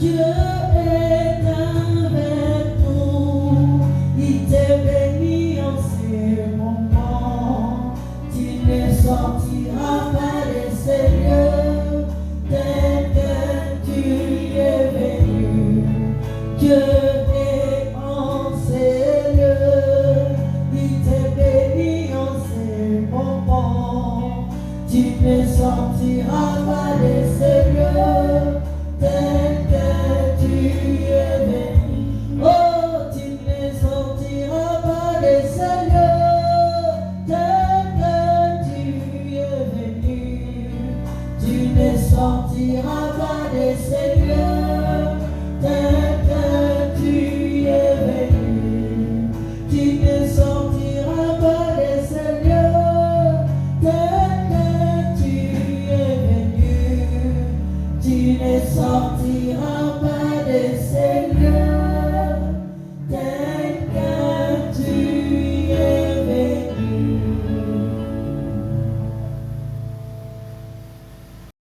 Dieu est avec nous, il t'est béni en ces moments, tu ne sortiras pas de ces lieux, tel que tu es venu. Dieu est en ces lieux, il t'est béni en ces moments, tu ne sortiras pas de ces lieux, tel que tu es venu. Oh, tu ne sortiras pas de ces lieux, tel que tu es venu. Tu ne sortiras pas de ces lieux, tel que tu es venu. Tu ne sortiras pas de ces lieux, tel que tu es venu. Tu ne sortiras